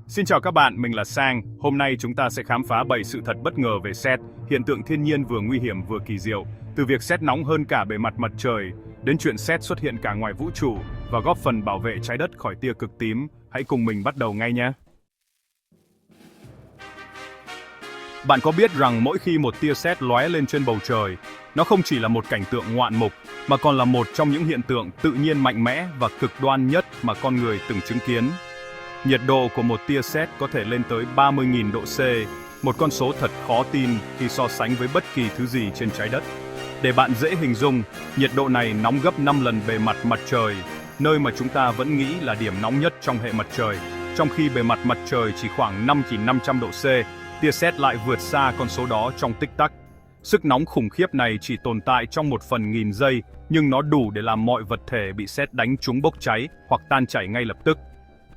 Xin chào các bạn, mình là Sang. Hôm nay chúng ta sẽ khám phá 7 sự thật bất ngờ về sét, hiện tượng thiên nhiên vừa nguy hiểm vừa kỳ diệu. Từ việc sét nóng hơn cả bề mặt mặt trời, đến chuyện sét xuất hiện cả ngoài vũ trụ và góp phần bảo vệ trái đất khỏi tia cực tím. Hãy cùng mình bắt đầu ngay nhé. Bạn có biết rằng mỗi khi một tia sét lóe lên trên bầu trời, nó không chỉ là một cảnh tượng ngoạn mục, mà còn là một trong những hiện tượng tự nhiên mạnh mẽ và cực đoan nhất mà con người từng chứng kiến. Nhiệt độ của một tia sét có thể lên tới 30.000 độ C, một con số thật khó tin khi so sánh với bất kỳ thứ gì trên trái đất. Để bạn dễ hình dung, nhiệt độ này nóng gấp 5 lần bề mặt mặt trời, nơi mà chúng ta vẫn nghĩ là điểm nóng nhất trong hệ mặt trời. Trong khi bề mặt mặt trời chỉ khoảng 5.500 độ C, tia sét lại vượt xa con số đó trong tích tắc. Sức nóng khủng khiếp này chỉ tồn tại trong 1/1000 giây, nhưng nó đủ để làm mọi vật thể bị sét đánh trúng bốc cháy hoặc tan chảy ngay lập tức.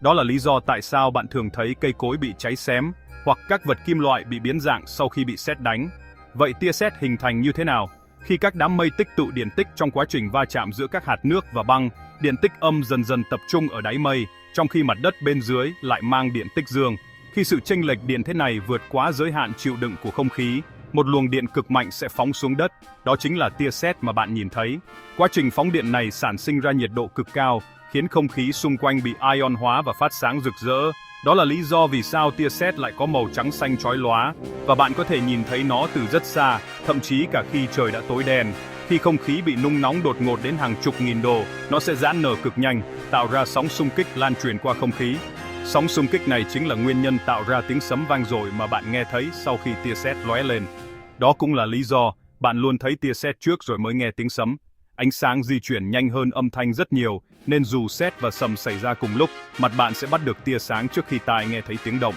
Đó là lý do tại sao bạn thường thấy cây cối bị cháy xém, hoặc các vật kim loại bị biến dạng sau khi bị sét đánh. Vậy tia sét hình thành như thế nào? Khi các đám mây tích tụ điện tích trong quá trình va chạm giữa các hạt nước và băng, điện tích âm dần dần tập trung ở đáy mây, trong khi mặt đất bên dưới lại mang điện tích dương. Khi sự chênh lệch điện thế này vượt quá giới hạn chịu đựng của không khí, một luồng điện cực mạnh sẽ phóng xuống đất, đó chính là tia sét mà bạn nhìn thấy. Quá trình phóng điện này sản sinh ra nhiệt độ cực cao, khiến không khí xung quanh bị ion hóa và phát sáng rực rỡ. Đó là lý do vì sao tia sét lại có màu trắng xanh chói lóa, và bạn có thể nhìn thấy nó từ rất xa, thậm chí cả khi trời đã tối đen. Khi không khí bị nung nóng đột ngột đến hàng chục nghìn độ, nó sẽ giãn nở cực nhanh, tạo ra sóng xung kích lan truyền qua không khí. Sóng xung kích này chính là nguyên nhân tạo ra tiếng sấm vang dội mà bạn nghe thấy sau khi tia sét lóe lên. Đó cũng là lý do bạn luôn thấy tia sét trước rồi mới nghe tiếng sấm. Ánh sáng di chuyển nhanh hơn âm thanh rất nhiều, nên dù sét và sấm xảy ra cùng lúc, mặt bạn sẽ bắt được tia sáng trước khi tai nghe thấy tiếng động.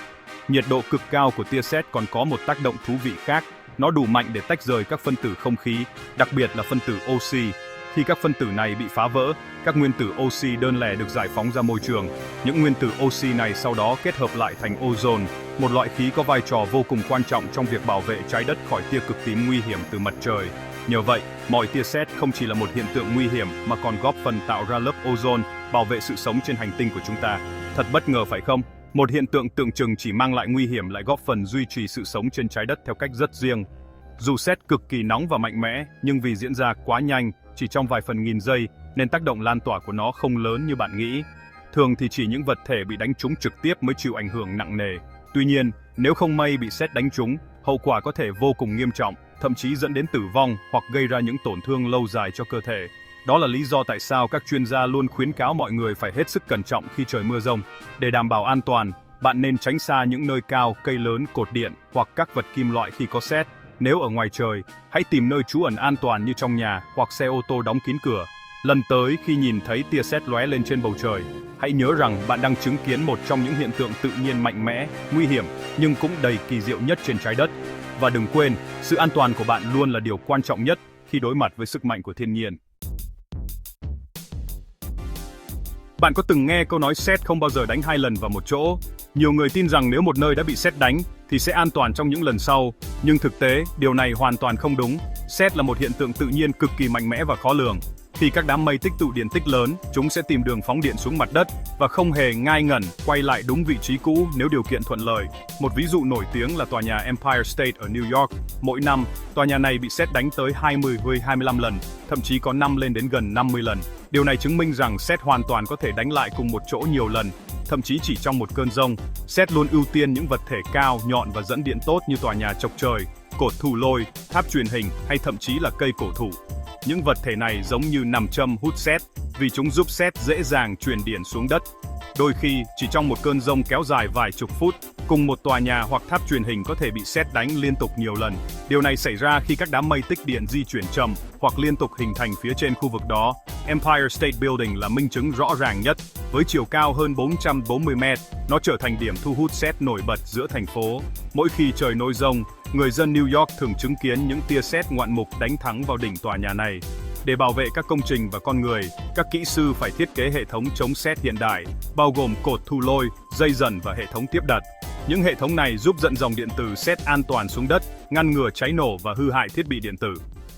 Nhiệt độ cực cao của tia sét còn có một tác động thú vị khác, nó đủ mạnh để tách rời các phân tử không khí, đặc biệt là phân tử oxy. Khi các phân tử này bị phá vỡ, các nguyên tử oxy đơn lẻ được giải phóng ra môi trường. Những nguyên tử oxy này sau đó kết hợp lại thành ozone, một loại khí có vai trò vô cùng quan trọng trong việc bảo vệ trái đất khỏi tia cực tím nguy hiểm từ mặt trời. Nhờ vậy, mọi tia sét không chỉ là một hiện tượng nguy hiểm mà còn góp phần tạo ra lớp ozone, bảo vệ sự sống trên hành tinh của chúng ta. Thật bất ngờ phải không? Một hiện tượng tưởng chừng chỉ mang lại nguy hiểm lại góp phần duy trì sự sống trên trái đất theo cách rất riêng. Dù sét cực kỳ nóng và mạnh mẽ, nhưng vì diễn ra quá nhanh, chỉ trong vài phần nghìn giây, nên tác động lan tỏa của nó không lớn như bạn nghĩ. Thường thì chỉ những vật thể bị đánh trúng trực tiếp mới chịu ảnh hưởng nặng nề. Tuy nhiên, nếu không may bị sét đánh trúng, hậu quả có thể vô cùng nghiêm trọng, thậm chí dẫn đến tử vong hoặc gây ra những tổn thương lâu dài cho cơ thể. Đó là lý do tại sao các chuyên gia luôn khuyến cáo mọi người phải hết sức cẩn trọng khi trời mưa rông. Để đảm bảo an toàn, bạn nên tránh xa những nơi cao, cây lớn, cột điện hoặc các vật kim loại khi có sét. Nếu ở ngoài trời, hãy tìm nơi trú ẩn an toàn như trong nhà hoặc xe ô tô đóng kín cửa. Lần tới khi nhìn thấy tia sét lóe lên trên bầu trời, hãy nhớ rằng bạn đang chứng kiến một trong những hiện tượng tự nhiên mạnh mẽ, nguy hiểm nhưng cũng đầy kỳ diệu nhất trên trái đất. Và đừng quên, sự an toàn của bạn luôn là điều quan trọng nhất khi đối mặt với sức mạnh của thiên nhiên. Bạn có từng nghe câu nói sét không bao giờ đánh 2 lần vào một chỗ? Nhiều người tin rằng nếu một nơi đã bị sét đánh thì sẽ an toàn trong những lần sau, nhưng thực tế, điều này hoàn toàn không đúng. Sét là một hiện tượng tự nhiên cực kỳ mạnh mẽ và khó lường. Khi các đám mây tích tụ điện tích lớn, chúng sẽ tìm đường phóng điện xuống mặt đất và không hề ngai ngẩn quay lại đúng vị trí cũ nếu điều kiện thuận lợi. Một ví dụ nổi tiếng là tòa nhà Empire State ở New York. Mỗi năm, tòa nhà này bị sét đánh tới 20-25 lần, thậm chí có năm lên đến gần 50 lần. Điều này chứng minh rằng sét hoàn toàn có thể đánh lại cùng một chỗ nhiều lần, thậm chí chỉ trong một cơn dông. Sét luôn ưu tiên những vật thể cao, nhọn và dẫn điện tốt như tòa nhà chọc trời, cột thủ lôi, tháp truyền hình hay thậm chí là cây cổ thụ. Những vật thể này giống như nam châm hút sét vì chúng giúp sét dễ dàng truyền điện xuống đất. Đôi khi, chỉ trong một cơn dông kéo dài vài chục phút, cùng một tòa nhà hoặc tháp truyền hình có thể bị sét đánh liên tục nhiều lần. Điều này xảy ra khi các đám mây tích điện di chuyển chậm hoặc liên tục hình thành phía trên khu vực đó. Empire State Building là minh chứng rõ ràng nhất. Với chiều cao hơn 440 mét, nó trở thành điểm thu hút sét nổi bật giữa thành phố. Mỗi khi trời nôi dông, người dân New York thường chứng kiến những tia sét ngoạn mục đánh thẳng vào đỉnh tòa nhà này. Để bảo vệ các công trình và con người, các kỹ sư phải thiết kế hệ thống chống sét hiện đại, bao gồm cột thu lôi, dây dần và hệ thống tiếp đặt. Những hệ thống này giúp dẫn dòng điện từ sét an toàn xuống đất, ngăn ngừa cháy nổ và hư hại thiết bị điện tử.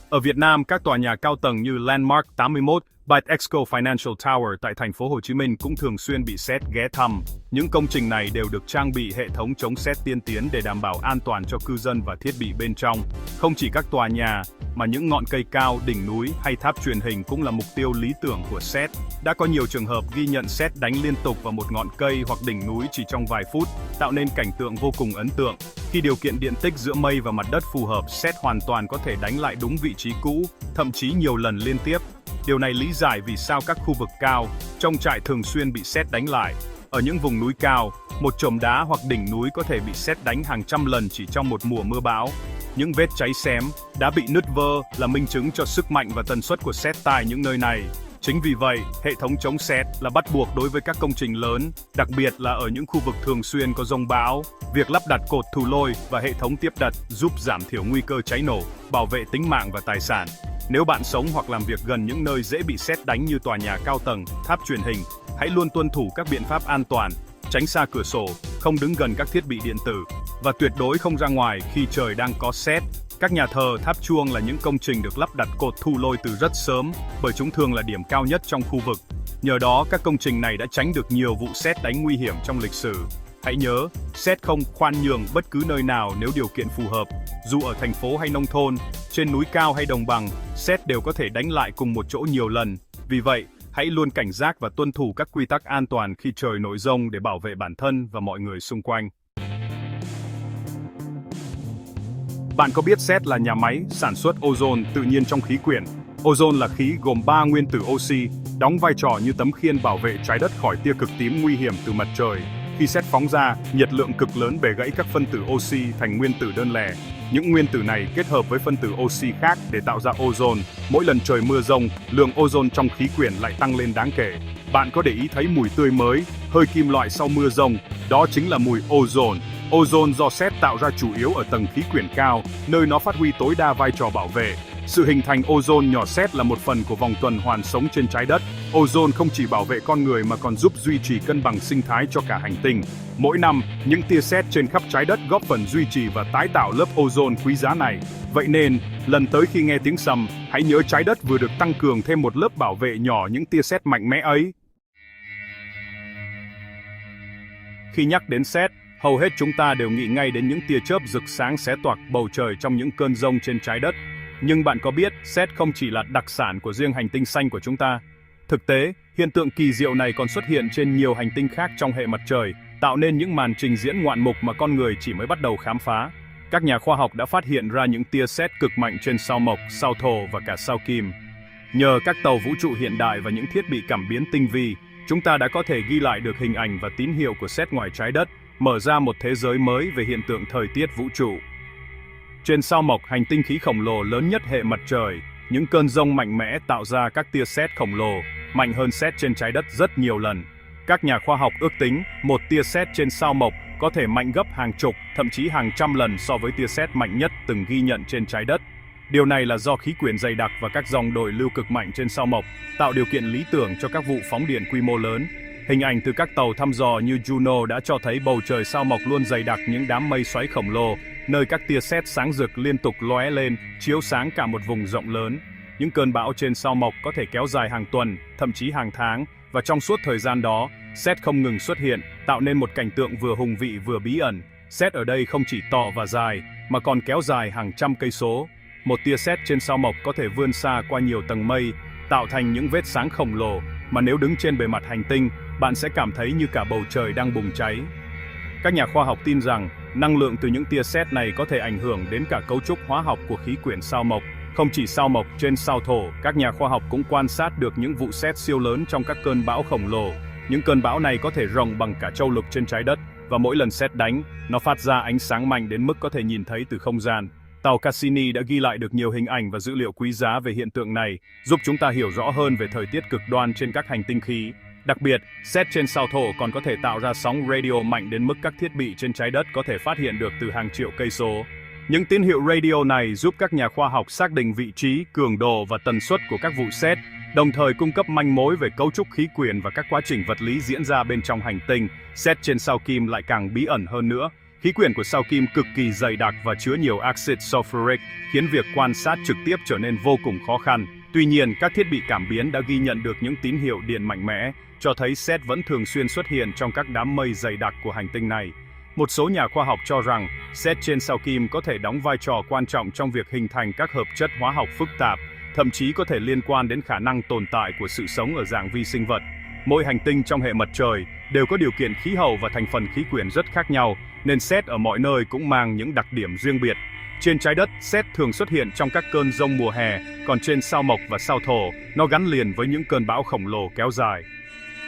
Ở Việt Nam, các tòa nhà cao tầng như Landmark 81 Bitexco Financial Tower tại thành phố Hồ Chí Minh cũng thường xuyên bị sét ghé thăm. Những công trình này đều được trang bị hệ thống chống sét tiên tiến để đảm bảo an toàn cho cư dân và thiết bị bên trong. Không chỉ các tòa nhà, mà những ngọn cây cao, đỉnh núi hay tháp truyền hình cũng là mục tiêu lý tưởng của sét. Đã có nhiều trường hợp ghi nhận sét đánh liên tục vào một ngọn cây hoặc đỉnh núi chỉ trong vài phút, tạo nên cảnh tượng vô cùng ấn tượng. Khi điều kiện điện tích giữa mây và mặt đất phù hợp, sét hoàn toàn có thể đánh lại đúng vị trí cũ, thậm chí nhiều lần liên tiếp. Điều này lý giải vì sao các khu vực cao, trong trại thường xuyên bị sét đánh lại. Ở những vùng núi cao, một chòm đá hoặc đỉnh núi có thể bị sét đánh hàng trăm lần chỉ trong một mùa mưa bão. Những vết cháy xém, đá bị nứt vỡ là minh chứng cho sức mạnh và tần suất của sét tại những nơi này. Chính vì vậy, hệ thống chống sét là bắt buộc đối với các công trình lớn, đặc biệt là ở những khu vực thường xuyên có giông bão. Việc lắp đặt cột thù lôi và hệ thống tiếp đật giúp giảm thiểu nguy cơ cháy nổ, bảo vệ tính mạng và tài sản. Nếu bạn sống hoặc làm việc gần những nơi dễ bị sét đánh như tòa nhà cao tầng, tháp truyền hình, hãy luôn tuân thủ các biện pháp an toàn, tránh xa cửa sổ, không đứng gần các thiết bị điện tử và tuyệt đối không ra ngoài khi trời đang có sét. Các nhà thờ, tháp chuông là những công trình được lắp đặt cột thù lôi từ rất sớm, bởi chúng thường là điểm cao nhất trong khu vực. Nhờ đó, các công trình này đã tránh được nhiều vụ sét đánh nguy hiểm trong lịch sử. Hãy nhớ, sét không khoan nhường bất cứ nơi nào nếu điều kiện phù hợp. Dù ở thành phố hay nông thôn, trên núi cao hay đồng bằng, sét đều có thể đánh lại cùng một chỗ nhiều lần. Vì vậy, hãy luôn cảnh giác và tuân thủ các quy tắc an toàn khi trời nổi giông để bảo vệ bản thân và mọi người xung quanh. Bạn có biết sét là nhà máy sản xuất ozone tự nhiên trong khí quyển? Ozone là khí gồm 3 nguyên tử oxy, đóng vai trò như tấm khiên bảo vệ trái đất khỏi tia cực tím nguy hiểm từ mặt trời. Khi sét phóng ra, nhiệt lượng cực lớn bẻ gãy các phân tử oxy thành nguyên tử đơn lẻ. Những nguyên tử này kết hợp với phân tử oxy khác để tạo ra ozone. Mỗi lần trời mưa rông, lượng ozone trong khí quyển lại tăng lên đáng kể. Bạn có để ý thấy mùi tươi mới, hơi kim loại sau mưa rông, đó chính là mùi ozone. Ozone do sét tạo ra chủ yếu ở tầng khí quyển cao, nơi nó phát huy tối đa vai trò bảo vệ. Sự hình thành ozone nhỏ sét là một phần của vòng tuần hoàn sống trên trái đất. Ozone không chỉ bảo vệ con người mà còn giúp duy trì cân bằng sinh thái cho cả hành tinh. Mỗi năm, những tia sét trên khắp trái đất góp phần duy trì và tái tạo lớp ozone quý giá này. Vậy nên, lần tới khi nghe tiếng sầm, hãy nhớ trái đất vừa được tăng cường thêm một lớp bảo vệ nhỏ những tia sét mạnh mẽ ấy. Khi nhắc đến sét, hầu hết chúng ta đều nghĩ ngay đến những tia chớp rực sáng xé toạc bầu trời trong những cơn giông trên trái đất. Nhưng bạn có biết, sét không chỉ là đặc sản của riêng hành tinh xanh của chúng ta. Thực tế, hiện tượng kỳ diệu này còn xuất hiện trên nhiều hành tinh khác trong hệ mặt trời, tạo nên những màn trình diễn ngoạn mục mà con người chỉ mới bắt đầu khám phá. Các nhà khoa học đã phát hiện ra những tia sét cực mạnh trên sao Mộc, sao Thổ và cả sao Kim. Nhờ các tàu vũ trụ hiện đại và những thiết bị cảm biến tinh vi, chúng ta đã có thể ghi lại được hình ảnh và tín hiệu của sét ngoài trái đất, mở ra một thế giới mới về hiện tượng thời tiết vũ trụ. Trên sao Mộc, hành tinh khí khổng lồ lớn nhất hệ mặt trời, những cơn giông mạnh mẽ tạo ra các tia sét khổng lồ, mạnh hơn sét trên trái đất rất nhiều lần. Các nhà khoa học ước tính, một tia sét trên sao Mộc có thể mạnh gấp hàng chục, thậm chí hàng trăm lần so với tia sét mạnh nhất từng ghi nhận trên trái đất. Điều này là do khí quyển dày đặc và các dòng đổi lưu cực mạnh trên sao Mộc, tạo điều kiện lý tưởng cho các vụ phóng điện quy mô lớn. Hình ảnh từ các tàu thăm dò như Juno đã cho thấy bầu trời sao Mộc luôn dày đặc những đám mây xoáy khổng lồ, nơi các tia sét sáng rực liên tục lóe lên, chiếu sáng cả một vùng rộng lớn. Những cơn bão trên sao Mộc có thể kéo dài hàng tuần, thậm chí hàng tháng, và trong suốt thời gian đó, sét không ngừng xuất hiện, tạo nên một cảnh tượng vừa hùng vĩ vừa bí ẩn. Sét ở đây không chỉ to và dài, mà còn kéo dài hàng trăm cây số. Một tia sét trên sao Mộc có thể vươn xa qua nhiều tầng mây, tạo thành những vết sáng khổng lồ, mà nếu đứng trên bề mặt hành tinh, bạn sẽ cảm thấy như cả bầu trời đang bùng cháy. Các nhà khoa học tin rằng, năng lượng từ những tia sét này có thể ảnh hưởng đến cả cấu trúc hóa học của khí quyển sao Mộc. Không chỉ sao Mộc, trên sao Thổ, các nhà khoa học cũng quan sát được những vụ sét siêu lớn trong các cơn bão khổng lồ. Những cơn bão này có thể rộng bằng cả châu lục trên trái đất, và mỗi lần sét đánh, nó phát ra ánh sáng mạnh đến mức có thể nhìn thấy từ không gian. Tàu Cassini đã ghi lại được nhiều hình ảnh và dữ liệu quý giá về hiện tượng này, giúp chúng ta hiểu rõ hơn về thời tiết cực đoan trên các hành tinh khí. Đặc biệt, sét trên sao Thổ còn có thể tạo ra sóng radio mạnh đến mức các thiết bị trên trái đất có thể phát hiện được từ hàng triệu cây số. Những tín hiệu radio này giúp các nhà khoa học xác định vị trí, cường độ và tần suất của các vụ sét, đồng thời cung cấp manh mối về cấu trúc khí quyển và các quá trình vật lý diễn ra bên trong hành tinh. Sét trên sao Kim lại càng bí ẩn hơn nữa. Khí quyển của sao Kim cực kỳ dày đặc và chứa nhiều axit sulfuric, khiến việc quan sát trực tiếp trở nên vô cùng khó khăn. Tuy nhiên, các thiết bị cảm biến đã ghi nhận được những tín hiệu điện mạnh mẽ, cho thấy sét vẫn thường xuyên xuất hiện trong các đám mây dày đặc của hành tinh này. Một số nhà khoa học cho rằng, sét trên sao Kim có thể đóng vai trò quan trọng trong việc hình thành các hợp chất hóa học phức tạp, thậm chí có thể liên quan đến khả năng tồn tại của sự sống ở dạng vi sinh vật. Mỗi hành tinh trong hệ mặt trời đều có điều kiện khí hậu và thành phần khí quyển rất khác nhau, nên sét ở mọi nơi cũng mang những đặc điểm riêng biệt. Trên trái đất, sét thường xuất hiện trong các cơn giông mùa hè, còn trên sao Mộc và sao Thổ, nó gắn liền với những cơn bão khổng lồ kéo dài.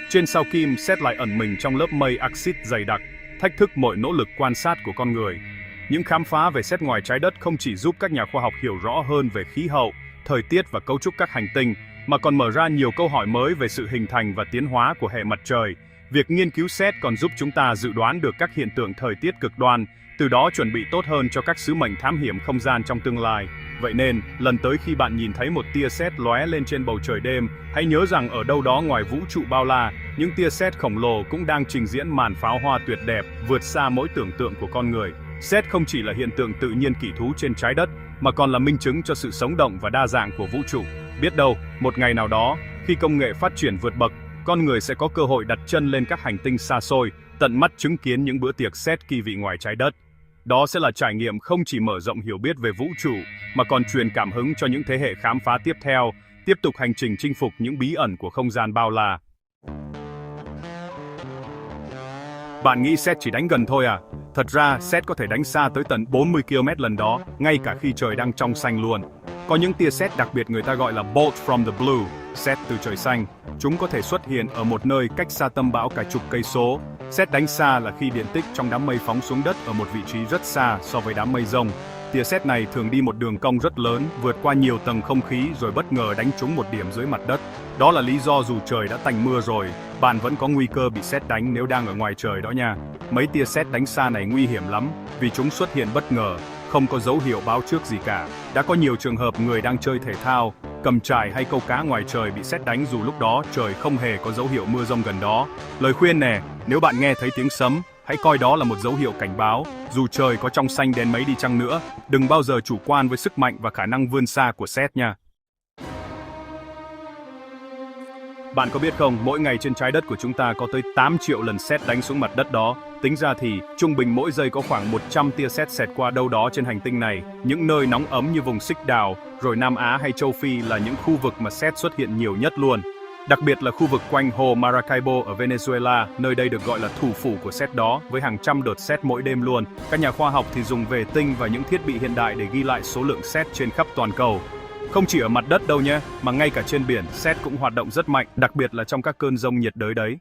Trên sao Kim, sét lại ẩn mình trong lớp mây axit dày đặc, thách thức mọi nỗ lực quan sát của con người. Những khám phá về sét ngoài trái đất không chỉ giúp các nhà khoa học hiểu rõ hơn về khí hậu, thời tiết và cấu trúc các hành tinh, mà còn mở ra nhiều câu hỏi mới về sự hình thành và tiến hóa của hệ mặt trời. Việc nghiên cứu sét còn giúp chúng ta dự đoán được các hiện tượng thời tiết cực đoan, từ đó chuẩn bị tốt hơn cho các sứ mệnh thám hiểm không gian trong tương lai. Vậy nên, lần tới khi bạn nhìn thấy một tia sét lóe lên trên bầu trời đêm, hãy nhớ rằng ở đâu đó ngoài vũ trụ bao la, những tia sét khổng lồ cũng đang trình diễn màn pháo hoa tuyệt đẹp, vượt xa mỗi tưởng tượng của con người. Sét không chỉ là hiện tượng tự nhiên kỳ thú trên trái đất, mà còn là minh chứng cho sự sống động và đa dạng của vũ trụ. Biết đâu, một ngày nào đó, khi công nghệ phát triển vượt bậc, con người sẽ có cơ hội đặt chân lên các hành tinh xa xôi, tận mắt chứng kiến những bữa tiệc sét kỳ vị ngoài trái đất. Đó sẽ là trải nghiệm không chỉ mở rộng hiểu biết về vũ trụ, mà còn truyền cảm hứng cho những thế hệ khám phá tiếp theo, tiếp tục hành trình chinh phục những bí ẩn của không gian bao la. Bạn nghĩ sét chỉ đánh gần thôi à? Thật ra, sét có thể đánh xa tới tận 40 km lần đó, ngay cả khi trời đang trong xanh luôn. Có những tia sét đặc biệt người ta gọi là bolt from the blue, sét từ trời xanh. Chúng có thể xuất hiện ở một nơi cách xa tâm bão cả chục cây số. Sét đánh xa là khi điện tích trong đám mây phóng xuống đất ở một vị trí rất xa so với đám mây rông. Tia sét này thường đi một đường cong rất lớn, vượt qua nhiều tầng không khí rồi bất ngờ đánh trúng một điểm dưới mặt đất. Đó là lý do dù trời đã tạnh mưa rồi, bạn vẫn có nguy cơ bị sét đánh nếu đang ở ngoài trời đó nha. Mấy tia sét đánh xa này nguy hiểm lắm, vì chúng xuất hiện bất ngờ, không có dấu hiệu báo trước gì cả. Đã có nhiều trường hợp người đang chơi thể thao, cầm chài hay câu cá ngoài trời bị sét đánh dù lúc đó trời không hề có dấu hiệu mưa rông gần đó. Lời khuyên nè, nếu bạn nghe thấy tiếng sấm, hãy coi đó là một dấu hiệu cảnh báo. Dù trời có trong xanh đến mấy đi chăng nữa, đừng bao giờ chủ quan với sức mạnh và khả năng vươn xa của sét nha. Bạn có biết không, mỗi ngày trên trái đất của chúng ta có tới 8 triệu lần sét đánh xuống mặt đất đó. Tính ra thì, trung bình mỗi giây có khoảng 100 tia sét xẹt qua đâu đó trên hành tinh này. Những nơi nóng ấm như vùng Xích Đào, rồi Nam Á hay châu Phi là những khu vực mà sét xuất hiện nhiều nhất luôn. Đặc biệt là khu vực quanh hồ Maracaibo ở Venezuela, nơi đây được gọi là thủ phủ của sét đó, với hàng trăm đợt sét mỗi đêm luôn. Các nhà khoa học thì dùng vệ tinh và những thiết bị hiện đại để ghi lại số lượng sét trên khắp toàn cầu. Không chỉ ở mặt đất đâu nhé, mà ngay cả trên biển, sét cũng hoạt động rất mạnh, đặc biệt là trong các cơn giông nhiệt đới đấy.